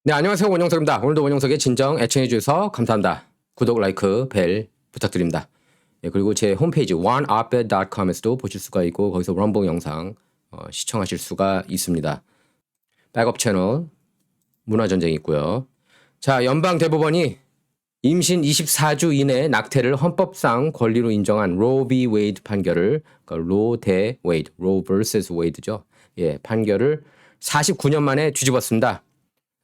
네, 안녕하세요. 원영석입니다. 오늘도 원영석의 진정 애청해 주셔서 감사합니다. 구독, 라이크, 벨 부탁드립니다. 예, 그리고 제 홈페이지 oneoped.com에서도 보실 수가 있고 거기서 럼봉 영상 시청하실 수가 있습니다. 백업 채널 문화전쟁이 있고요. 자, 연방대법원이 임신 24주 이내 낙태를 헌법상 권리로 인정한 로 비 웨이드 판결을 로 대 웨이드, 로 vs 웨이드죠. 예, 판결을 49년 만에 뒤집었습니다.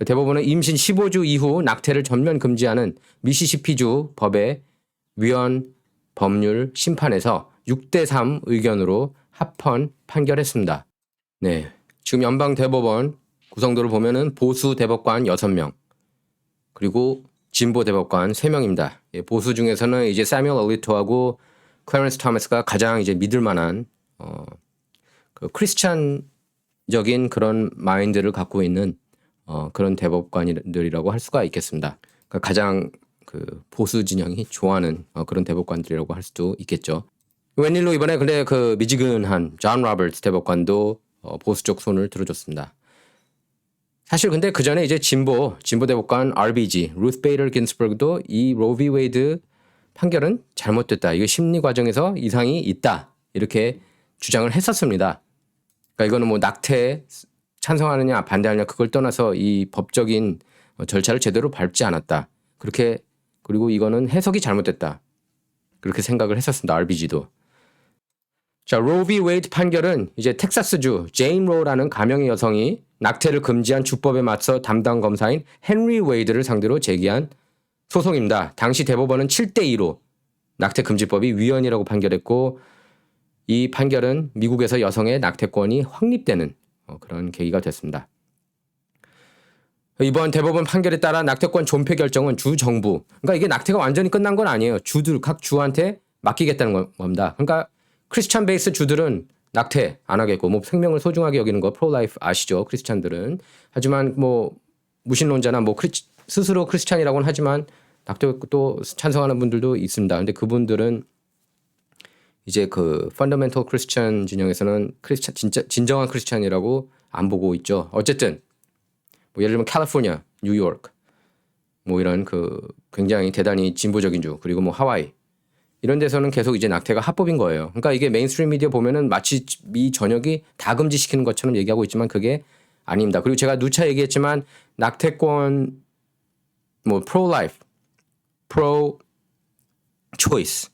대법원은 임신 15주 이후 낙태를 전면 금지하는 미시시피주 법의 위헌 법률 심판에서 6대3 의견으로 합헌 판결했습니다. 네. 지금 연방 대법원 구성도를 보면은 보수 대법관 6명, 그리고 진보 대법관 3명입니다. 예, 보수 중에서는 이제 사뮤엘 얼리토하고 클래런스 토머스가 가장 이제 믿을 만한 그 크리스찬적인 그런 마인드를 갖고 있는 그런 대법관들이라고 할 수가 있겠습니다. 그러니까 가장 그 보수 진영이 좋아하는 그런 대법관들이라고 할 수도 있겠죠. 웬일로 이번에 근데 그 미지근한 존 로버츠 대법관도 보수 쪽 손을 들어줬습니다. 사실 근데 그 전에 이제 진보 대법관 RBG 루스 베이터 긴스버그도 이 로 비 웨이드 판결은 잘못됐다. 이거 심리 과정에서 이상이 있다. 이렇게 주장을 했었습니다. 그러니까 이거는 뭐 낙태 찬성하느냐 반대하느냐 그걸 떠나서 이 법적인 절차를 제대로 밟지 않았다. 그렇게 그리고 이거는 해석이 잘못됐다. 그렇게 생각을 했었습니다. RBG도. 자, 로 비 웨이드 판결은 이제 텍사스주 제인 로라는 가명의 여성이 낙태를 금지한 주법에 맞서 담당 검사인 헨리 웨이드를 상대로 제기한 소송입니다. 당시 대법원은 7대2로 낙태 금지법이 위헌이라고 판결했고 이 판결은 미국에서 여성의 낙태권이 확립되는 그런 계기가 됐습니다. 이번 대법원 판결에 따라 낙태권 존폐 결정은 주 정부, 그러니까 이게 낙태가 완전히 끝난 건 아니에요. 주들 각 주한테 맡기겠다는 겁니다. 그러니까 크리스찬 베이스 주들은 낙태 안 하겠고 뭐 생명을 소중하게 여기는 거 프로라이프 아시죠? 크리스찬들은. 하지만 뭐 무신론자나 뭐 스스로 크리스찬이라고는 하지만 낙태도 찬성하는 분들도 있습니다. 근데 그분들은 이제 그 펀더멘털 크리스찬 진영에서는 진정한 크리스찬이라고 안 보고 있죠. 어쨌든 뭐 예를 들면 캘리포니아, 뉴욕 뭐 이런 그 굉장히 대단히 진보적인 주 그리고 뭐 하와이 이런 데서는 계속 이제 낙태가 합법인 거예요. 그러니까 이게 메인스트림 미디어 보면은 마치 미 전역이 다 금지시키는 것처럼 얘기하고 있지만 그게 아닙니다. 그리고 제가 누차 얘기했지만 낙태권 뭐 프로 라이프, 프로 초이스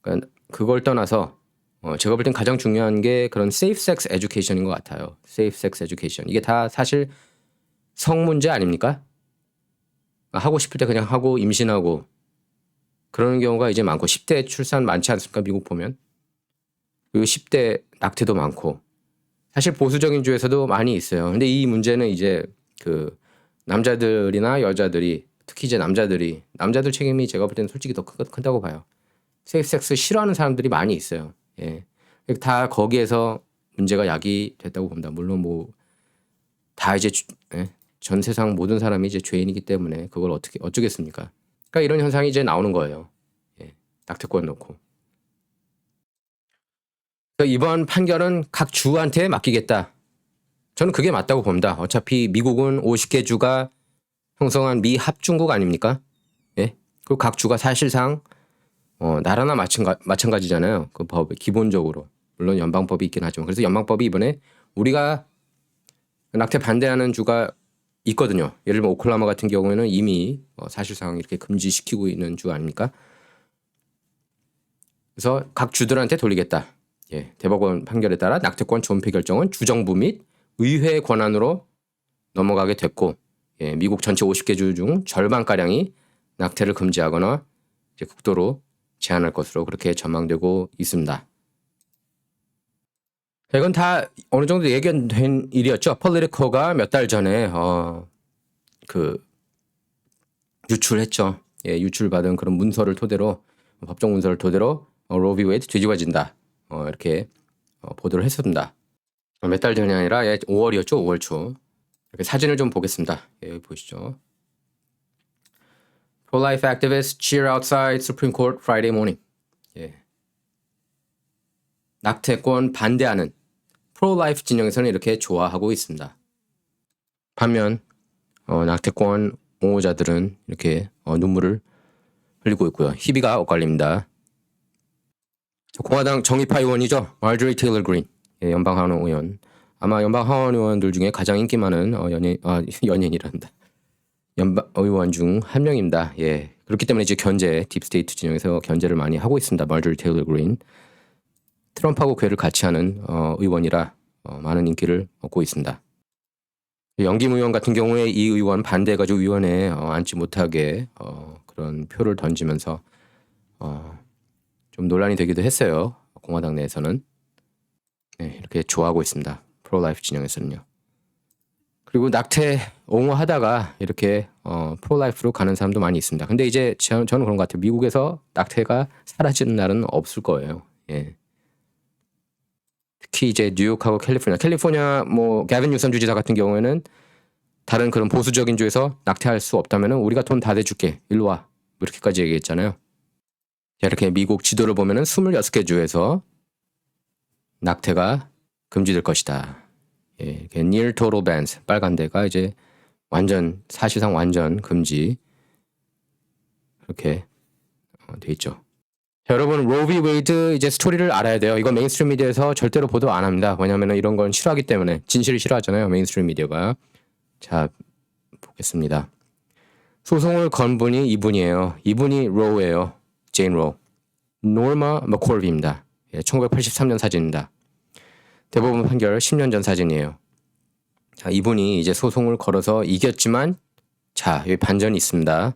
그러니까 그걸 떠나서 제가 볼 땐 가장 중요한 게 그런 safe sex education인 것 같아요. safe sex education. 이게 다 사실 성 문제 아닙니까? 하고 싶을 때 그냥 하고 임신하고 그러는 경우가 이제 많고 10대 출산 많지 않습니까? 미국 보면. 그리고 10대 낙태도 많고 사실 보수적인 주에서도 많이 있어요. 근데 이 문제는 이제 그 남자들이나 여자들이 특히 이제 남자들 책임이 제가 볼 때는 솔직히 더 크다고 봐요. 세이프 섹스 싫어하는 사람들이 많이 있어요. 예. 다 거기에서 문제가 야기됐다고 봅니다. 물론 뭐 다 이제 전 세상 모든 사람이 이제 죄인이기 때문에 그걸 어쩌겠습니까? 그러니까 이런 현상이 이제 나오는 거예요. 예. 낙태권 놓고. 이번 판결은 각 주한테 맡기겠다. 저는 그게 맞다고 봅니다. 어차피 미국은 50개 주가 형성한 미 합중국 아닙니까? 예. 그리고 각 주가 사실상 나라나 마찬가지잖아요. 그 법에 기본적으로. 물론 연방법이 있긴 하지만. 그래서 연방법이 이번에 우리가 낙태 반대하는 주가 있거든요. 예를 들면 오클라호마 같은 경우에는 이미 사실상 이렇게 금지시키고 있는 주 아닙니까? 그래서 각 주들한테 돌리겠다. 예, 대법원 판결에 따라 낙태권 존폐 결정은 주정부 및 의회 권한으로 넘어가게 됐고 예, 미국 전체 50개 주 중 절반가량이 낙태를 금지하거나 이제 극도로 제한할 것으로 그렇게 전망되고 있습니다. 이건 다 어느 정도 예견된 일이었죠. 폴리티코가 몇 달 전에 그 유출했죠. 예, 유출받은 그런 문서를 토대로 법정 문서를 토대로 로 비 웨이드 뒤집어진다. 이렇게 보도를 했습니다. 몇 달 전이 아니라 5월이었죠. 5월 초. 이렇게 사진을 좀 보겠습니다. 예, 여기 보시죠. Pro-life activists cheer outside Supreme Court Friday morning. 예. 낙태권 반대하는 프로-라이프 진영에서는 이렇게 좋아하고 있습니다. 반면 낙태권 옹호자들은 이렇게 눈물을 흘리고 있고요. 희비가 엇갈립니다. 공화당 정의파 의원이죠. 마저리 테일러 그린, 예, 연방하원 의원. 아마 연방하원 의원들 중에 가장 인기 많은 연예인이란다. 연방 의원 중 한 명입니다. 예, 그렇기 때문에 이제 딥스테이트 진영에서 견제를 많이 하고 있습니다. 마저리 테일러 그린. 트럼프하고 궤를 같이 하는 의원이라 많은 인기를 얻고 있습니다. 영김 의원 같은 경우에 이 의원 반대해가지고 위원회에 앉지 못하게 그런 표를 던지면서 좀 논란이 되기도 했어요. 공화당 내에서는. 네, 이렇게 좋아하고 있습니다. 프로라이프 진영에서는요. 그리고 낙태 옹호하다가 이렇게 프로라이프로 가는 사람도 많이 있습니다. 근데 이제 저는 그런 것 같아요. 미국에서 낙태가 사라지는 날은 없을 거예요. 예. 특히 이제 뉴욕하고 캘리포니아 뭐 게빈 뉴섬 주지사 같은 경우에는 다른 그런 보수적인 주에서 낙태할 수 없다면은 우리가 돈 다 대줄게. 일로 와. 뭐 이렇게까지 얘기했잖아요. 자, 이렇게 미국 지도를 보면은 26개 주에서 낙태가 금지될 것이다. 예, 이렇게 near total bans 빨간 데가 이제 사실상 완전 금지 이렇게 돼 있죠. 자, 여러분 로우 비 웨이드 이제 스토리를 알아야 돼요. 이거 메인스트림 미디어에서 절대로 보도 안 합니다. 왜냐하면 이런 건 싫어하기 때문에 진실을 싫어하잖아요. 메인스트림 미디어가. 자, 보겠습니다. 소송을 건 분이 이분이에요. 이분이 로우예요. 제인 로우. 노마 머콜비입니다. 예, 1983년 사진입니다. 대법원 판결 10년 전 사진이에요. 자, 이분이 이제 소송을 걸어서 이겼지만 자, 여기 반전이 있습니다.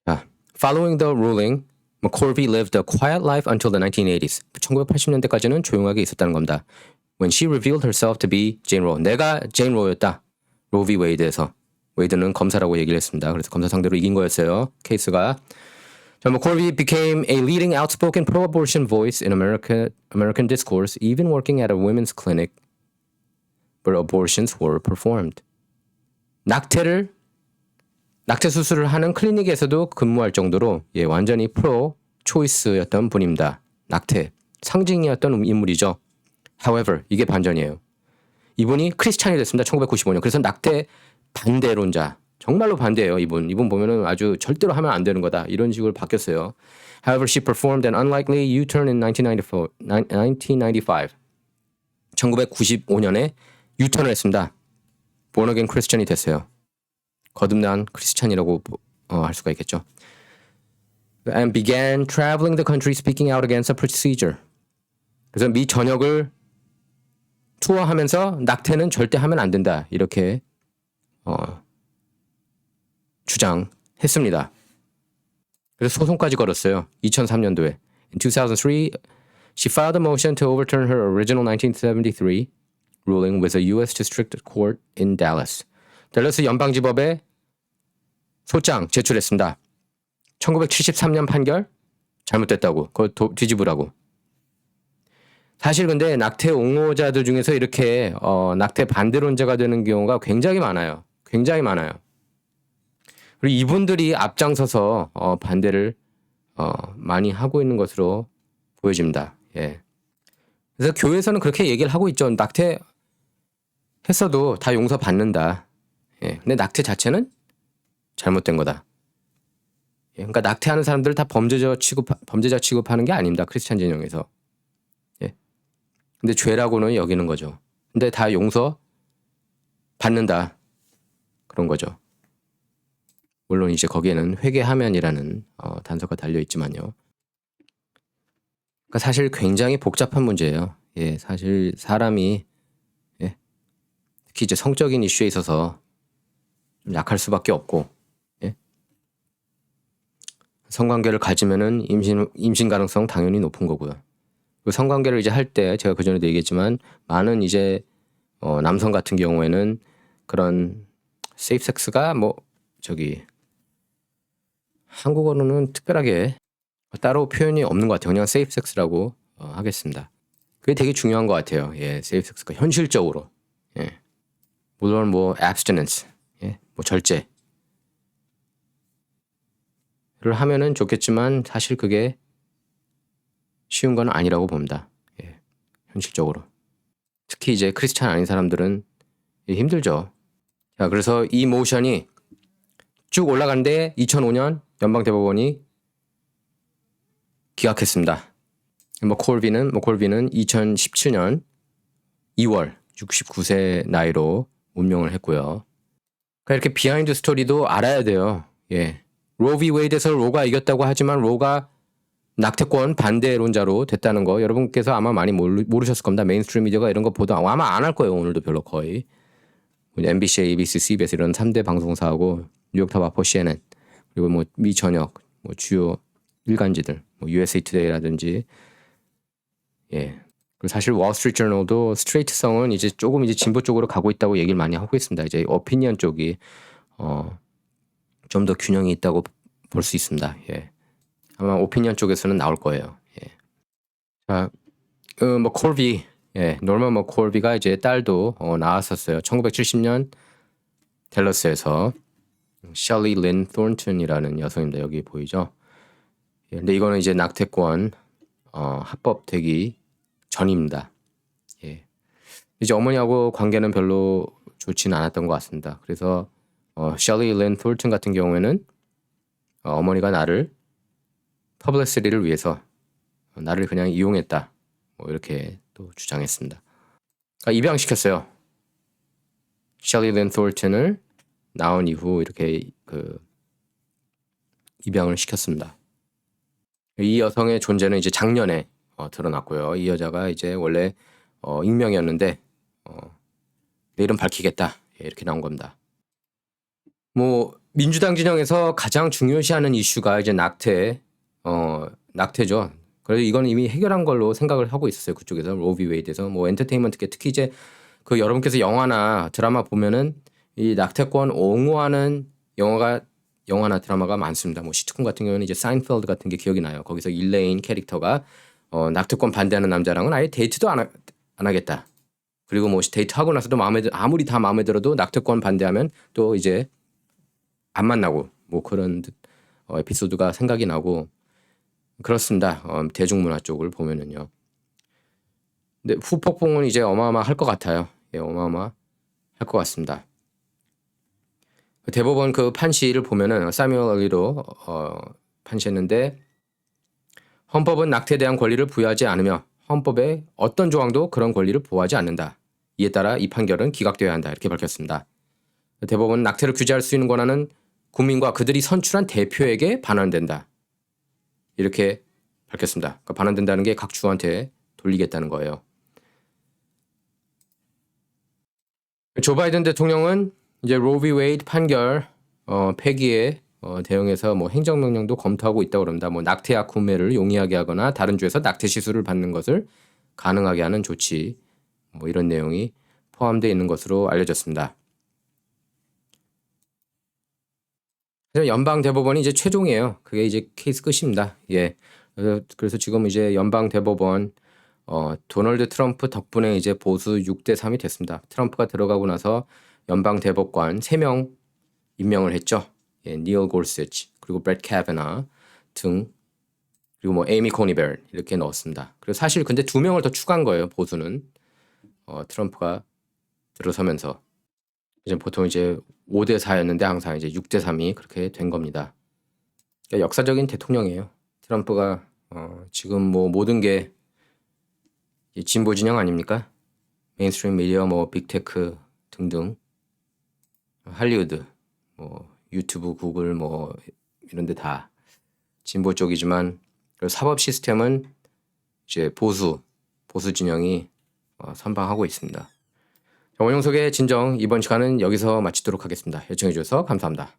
자, following the ruling, McCorvey lived a quiet life until the 1980s. 1980년대까지는 조용하게 있었다는 겁니다. When she revealed herself to be Jane Roe. 내가 제인 로우였다. 로우 비 웨이드에서. 웨이드는 검사라고 얘기를 했습니다. 그래서 검사 상대로 이긴 거였어요. 케이스가. 자, McCorvey became a leading outspoken pro-abortion voice in American discourse, even working at a women's clinic where abortions were performed. 낙태 수술을 하는 클리닉에서도 근무할 정도로 예, 완전히 프로 초이스였던 분입니다. 낙태 상징이었던 인물이죠. However, 이게 반전이에요. 이분이 크리스찬이 됐습니다. 1995년. 그래서 낙태 반대론자. 정말로 반대예요. 이분 보면은 아주 절대로 하면 안 되는 거다. 이런 식으로 바뀌었어요. However, she performed an unlikely U-turn in 1995. 1995년에 유턴을 했습니다. Born again Christian이 됐어요. 거듭난 크리스찬이라고 할 수가 있겠죠. And began traveling the country speaking out against the procedure. 그래서 미 전역을 투어하면서 낙태는 절대 하면 안 된다. 이렇게 주장했습니다. 그래서 소송까지 걸었어요. 2003년도에. In 2003, she filed a motion to overturn her original 1973 ruling with a U.S. District Court in Dallas. 댈러스 연방지법에 소장 제출했습니다. 1973년 판결 잘못됐다고. 그거 뒤집으라고. 사실 근데 낙태 옹호자들 중에서 이렇게 낙태 반대론자가 되는 경우가 굉장히 많아요. 굉장히 많아요. 그리고 이분들이 앞장서서 반대를 많이 하고 있는 것으로 보여집니다. 예. 그래서 교회에서는 그렇게 얘기를 하고 있죠. 낙태 했어도 다 용서받는다. 예. 근데 낙태 자체는 잘못된 거다. 예. 그러니까 낙태하는 사람들을 다 범죄자 취급하는 게 아닙니다. 크리스찬 진영에서. 예. 근데 죄라고는 여기는 거죠. 근데 다 용서 받는다. 그런 거죠. 물론 이제 거기에는 회개하면이라는 단서가 달려 있지만요. 그러니까 사실 굉장히 복잡한 문제예요. 예, 사실 사람이 예, 특히 이제 성적인 이슈에 있어서 좀 약할 수밖에 없고, 예. 성관계를 가지면은 임신 가능성 당연히 높은 거고요. 그 성관계를 이제 할 때 제가 그 전에도 얘기했지만 많은 이제 남성 같은 경우에는 그런 세이프 섹스가 한국어로는 특별하게 따로 표현이 없는 것 같아요. 그냥 세이프 섹스라고 하겠습니다. 그게 되게 중요한 것 같아요. 예, 세이프 섹스가 현실적으로. 예. 물론 abstinence, 예, 절제를 하면은 좋겠지만 사실 그게 쉬운 건 아니라고 봅니다. 예, 현실적으로. 특히 이제 크리스찬 아닌 사람들은 힘들죠. 자, 그래서 이 모션이 쭉 올라가는데 2005년 연방대법원이 기각했습니다. 콜비는 2017년 2월 69세 나이로 운명을 했고요. 그러니까 이렇게 비하인드 스토리도 알아야 돼요. 예. 로 비 웨이드에서 로가 이겼다고 하지만 로가 낙태권 반대론자로 됐다는 거 여러분께서 아마 많이 모르셨을 겁니다. 메인스트림 미디어가 이런 거 보도 아마 안 할 거예요. 오늘도 별로 거의. MBC, ABC, CBS 이런 3대 방송사하고 뉴욕타임, 아퍼, CNN 그리고 뭐 미 전역 뭐 주요 일간지들 뭐 USA Today라든지 예. 그리고 사실 월스트리트 저널도 스트레이트성은 이제 조금 이제 진보 쪽으로 가고 있다고 얘기를 많이 하고 있습니다. 이제 오피니언 쪽이 좀 더 균형이 있다고 볼 수 있습니다. 예. 아마 오피니언 쪽에서는 나올 거예요. 예. 자, 콜비, 예, 노먼 콜비가 이제 딸도 나왔었어요. 1970년 댈러스에서 셜리 린 톤튼이라는 여성입니다. 여기 보이죠? 예, 근데 이거는 이제 낙태권 합법되기 전입니다. 예. 이제 어머니하고 관계는 별로 좋지는 않았던 것 같습니다. 그래서 셜리 린 톤튼 같은 경우에는 어머니가 나를 퍼블리시티를 위해서 나를 그냥 이용했다. 뭐 이렇게 또 주장했습니다. 그러니까 입양시켰어요. 셜리 린 톨튼을 나온 이후 이렇게 입양을 시켰습니다. 이 여성의 존재는 이제 작년에 드러났고요. 이 여자가 이제 원래 익명이었는데 내일은 밝히겠다. 예, 이렇게 나온 겁니다. 뭐 민주당 진영에서 가장 중요시하는 이슈가 이제 낙태죠. 그래서 이건 이미 해결한 걸로 생각을 하고 있었어요. 그쪽에서 로 비 웨이드에서 뭐 엔터테인먼트계 특히 이제 여러분께서 영화나 드라마 보면은 이 낙태권 옹호하는 영화나 드라마가 많습니다. 뭐 시트콤 같은 경우는 이제 사인펠드 같은 게 기억이 나요. 거기서 일레인 캐릭터가 낙태권 반대하는 남자랑은 아예 데이트도 안 하겠다. 그리고 뭐 데이트하고 나서도 아무리 다 마음에 들어도 낙태권 반대하면 또 이제 안 만나고 뭐 그런 에피소드가 생각이 나고 그렇습니다. 대중문화 쪽을 보면은요. 근데 후폭풍은 이제 어마어마할 것 같아요. 예, 어마어마할 것 같습니다. 대법원 그 판시를 보면은 사뮤얼 얼리로 판시했는데 헌법은 낙태에 대한 권리를 부여하지 않으며 헌법의 어떤 조항도 그런 권리를 보호하지 않는다. 이에 따라 이 판결은 기각되어야 한다. 이렇게 밝혔습니다. 대법원은 낙태를 규제할 수 있는 권한은 국민과 그들이 선출한 대표에게 반환된다. 이렇게 밝혔습니다. 그러니까 반환된다는 게 각 주한테 돌리겠다는 거예요. 조 바이든 대통령은 이제 로 비 웨이드 판결 폐기에 대응해서 뭐 행정명령도 검토하고 있다고 합니다. 뭐 낙태약 구매를 용이하게 하거나 다른 주에서 낙태 시술을 받는 것을 가능하게 하는 조치 뭐 이런 내용이 포함되어 있는 것으로 알려졌습니다. 연방 대법원이 이제 최종이에요. 그게 이제 케이스 끝입니다. 예. 그래서 지금 이제 연방 대법원 도널드 트럼프 덕분에 이제 보수 6대 3이 됐습니다. 트럼프가 들어가고 나서 연방 대법관 3명 임명을 했죠. 예, 닐 골세치 그리고 브렛 카베나 등 그리고 뭐 에이미 코니 벨 이렇게 넣었습니다. 그리고 사실 근데 2명을 더 추가한 거예요. 보수는 트럼프가 들어서면서 이제 보통 이제 5대 4였는데 항상 이제 6대 3이 그렇게 된 겁니다. 그러니까 역사적인 대통령이에요. 트럼프가 지금 뭐 모든 게 진보 진영 아닙니까? 메인스트림 미디어 뭐 빅테크 등등 할리우드 뭐 유튜브 구글 뭐 이런 데 다 진보 쪽이지만 사법 시스템은 이제 보수 진영이 선방하고 있습니다. 원영석의 진정 이번 시간은 여기서 마치도록 하겠습니다. 요청해 주셔서 감사합니다.